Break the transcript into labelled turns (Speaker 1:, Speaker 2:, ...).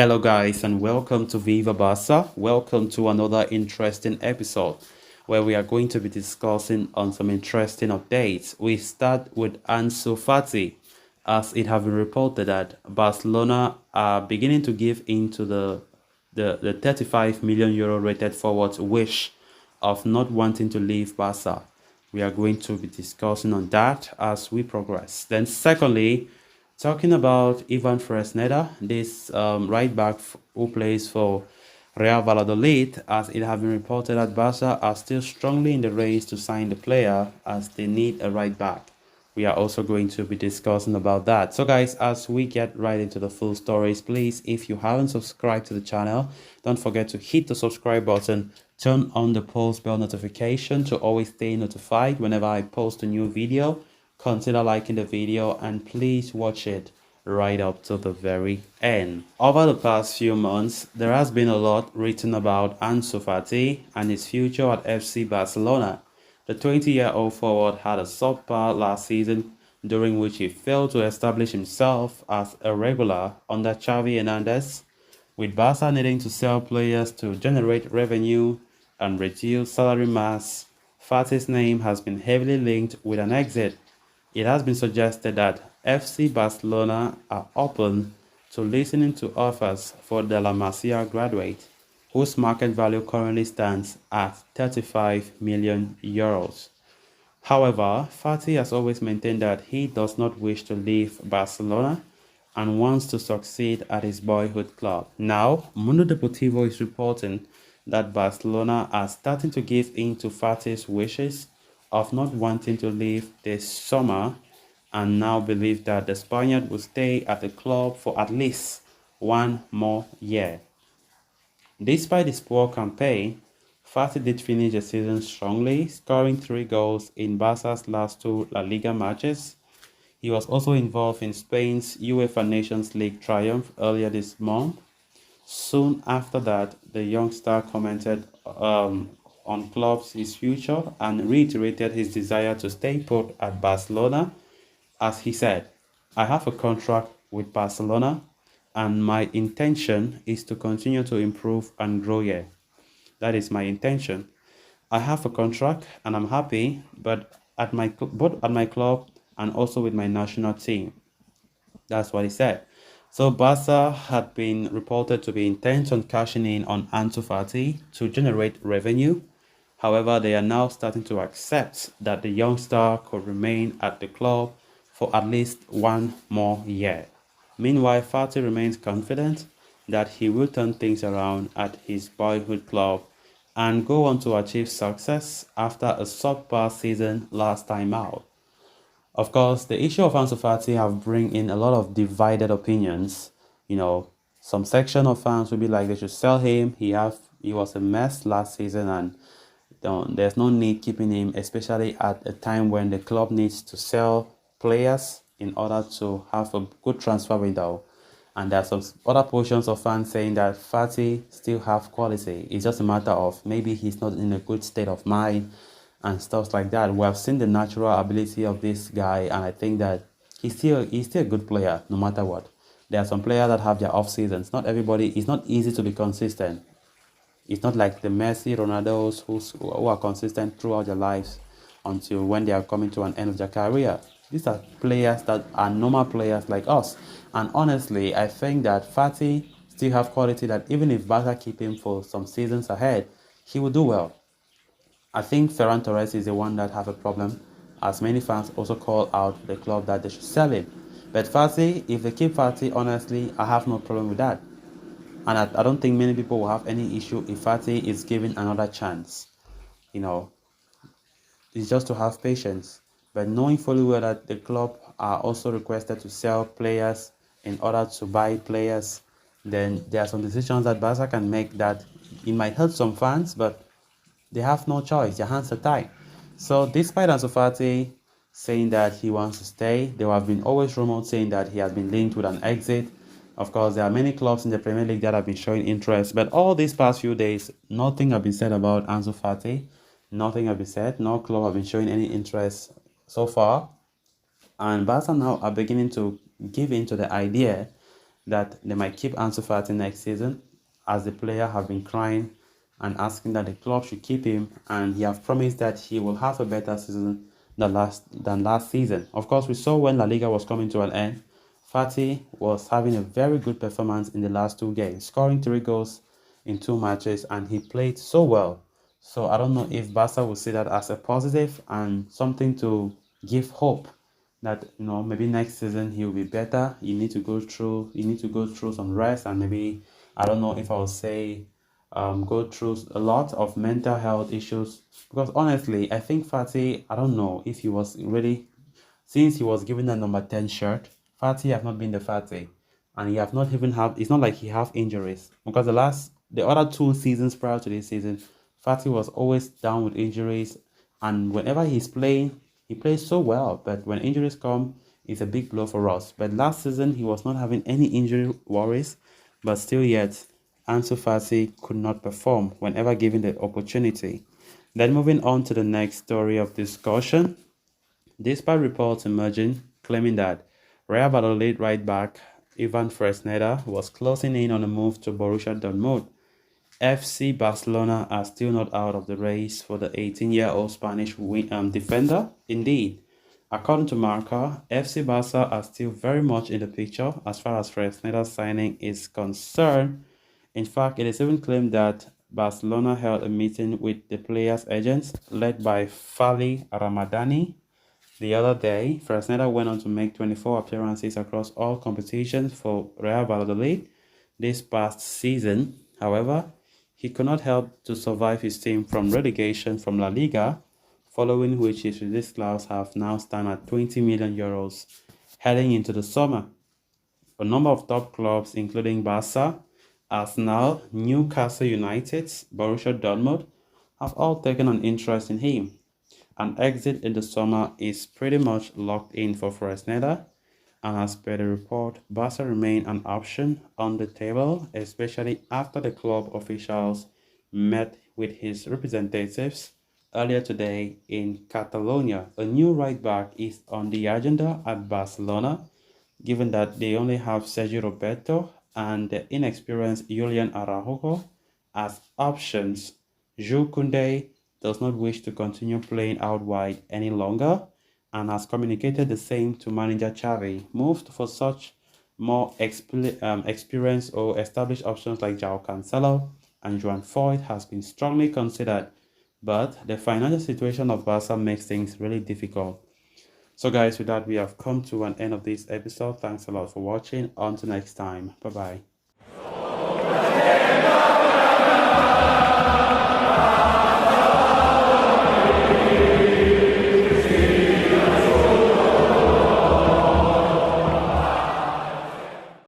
Speaker 1: Hello, guys, and welcome to Viva Barca. Welcome to another interesting episode where we are going to be discussing on some interesting updates. We start with Ansu Fati, as it has been reported that Barcelona are beginning to give in to the 35 million euro rated forward's wish of not wanting to leave Barca. We are going to be discussing on that as we progress. Then, secondly, talking about Ivan Fresneda, this right back who plays for Real Valladolid, as it has been reported that Barca are still strongly in the race to sign the player as they need a right back. We are also going to be discussing about that. So guys, as we get right into the full stories, please, if you haven't subscribed to the channel, don't forget to hit the subscribe button, turn on the post bell notification to always stay notified whenever I post a new video. Consider liking the video and please watch it right up to the very end. Over the past few months, there has been a lot written about Ansu Fati and his future at FC Barcelona. The 20-year-old forward had a subpar last season, during which he failed to establish himself as a regular under Xavi Hernandez, with Barca needing to sell players to generate revenue and reduce salary mass. Fati's name has been heavily linked with an exit. It has been suggested that FC Barcelona are open to listening to offers for the La Masia graduate, whose market value currently stands at 35 million euros. However, Fati has always maintained that he does not wish to leave Barcelona and wants to succeed at his boyhood club. Now, Mundo Deportivo is reporting that Barcelona are starting to give in to Fati's wishes of not wanting to leave this summer and now believe that the Spaniard will stay at the club for at least one more year. Despite his poor campaign, Fati did finish the season strongly, scoring 3 goals in Barca's last 2 La Liga matches. He was also involved in Spain's UEFA Nations League triumph earlier this month. Soon after that, the young star commented on club's his future and reiterated his desire to stay put at Barcelona, as he said, "I have a contract with Barcelona and my intention is to continue to improve and grow here. That is my intention. I have a contract and I'm happy, but both at my club and also with my national team." That's what he said. So Barca had been reported to be intent on cashing in on Ansu Fati to generate revenue. However, they are now starting to accept that the young star could remain at the club for at least one more year. Meanwhile, Fati remains confident that he will turn things around at his boyhood club and go on to achieve success after a subpar season last time out. Of course, the issue of Ansu Fati have bring in a lot of divided opinions. Some section of fans will be like they should sell him. He was a mess last season and there's no need keeping him, especially at a time when the club needs to sell players in order to have a good transfer window. And there are some other portions of fans saying that Fati still have quality. It's just a matter of maybe he's not in a good state of mind and stuff like that. We have seen the natural ability of this guy, and I think that he's still a good player no matter what. There are some players that have their off seasons. Not everybody. It's not easy to be consistent. It's not like the Messi, Ronaldos who are consistent throughout their lives until when they are coming to an end of their career. These are players that are normal players like us. And honestly, I think that Fati still have quality that even if Barca keep him for some seasons ahead, he will do well. I think Ferran Torres is the one that have a problem, as many fans also call out the club that they should sell him. But Fati, if they keep Fati, honestly, I have no problem with that. And I don't think many people will have any issue if Fati is given another chance. It's just to have patience. But knowing fully well that the club are also requested to sell players in order to buy players, then there are some decisions that Barca can make that it might hurt some fans, but they have no choice. Their hands are tied. So despite Ansu Fati saying that he wants to stay, there have been always rumors saying that he has been linked with an exit. Of course, there are many clubs in the Premier League that have been showing interest, but all these past few days, nothing has been said about Ansu Fati. Nothing has been said. No club have been showing any interest so far. And Barca now are beginning to give in to the idea that they might keep Ansu Fati next season, as the player have been crying and asking that the club should keep him, and he have promised that he will have a better season than last season. Of course, we saw when La Liga was coming to an end, Fati was having a very good performance in the last two games, scoring 3 goals in 2 matches, and he played so well. So I don't know if Barca will see that as a positive and something to give hope that maybe next season he will be better. You need to go through some rest, and maybe I don't know if I will say go through a lot of mental health issues, because honestly I think Fati, I don't know if he was really, since he was given the number 10 shirt, Fati have not been the Fati, and he have not even have. It's not like he have injuries, because the other 2 seasons prior to this season, Fati was always down with injuries, and whenever he's playing, he plays so well. But when injuries come, it's a big blow for us. But last season, he was not having any injury worries, but still yet, Ansu Fati could not perform whenever given the opportunity. Then moving on to the next story of discussion. Despite reports emerging claiming that Real Valladolid right back Ivan Fresneda was closing in on a move to Borussia Dortmund, FC Barcelona are still not out of the race for the 18-year-old Spanish defender. Indeed, according to Marca, FC Barca are still very much in the picture as far as Fresneda's signing is concerned. In fact, it is even claimed that Barcelona held a meeting with the player's agents, led by Fali Ramadani, the other day. Fresneda went on to make 24 appearances across all competitions for Real Valladolid this past season. However, he could not help to survive his team from relegation from La Liga, following which his release clause have now stand at 20 million euros heading into the summer. A number of top clubs, including Barca, Arsenal, Newcastle United, Borussia Dortmund, have all taken an interest in him. An exit in the summer is pretty much locked in for Fresneda, and as per the report, Barca remain an option on the table, especially after the club officials met with his representatives earlier today in Catalonia. A new right back is on the agenda at Barcelona, given that they only have Sergio Roberto and the inexperienced Julian Araujo as options. Jules Koundé does not wish to continue playing out wide any longer and has communicated the same to manager Xavi. Moved for such more experienced or established options like João Cancelo and Joan Foyt has been strongly considered, but the financial situation of Barca makes things really difficult. So guys, with that, we have come to an end of this episode. Thanks a lot for watching. Until next time. Bye bye.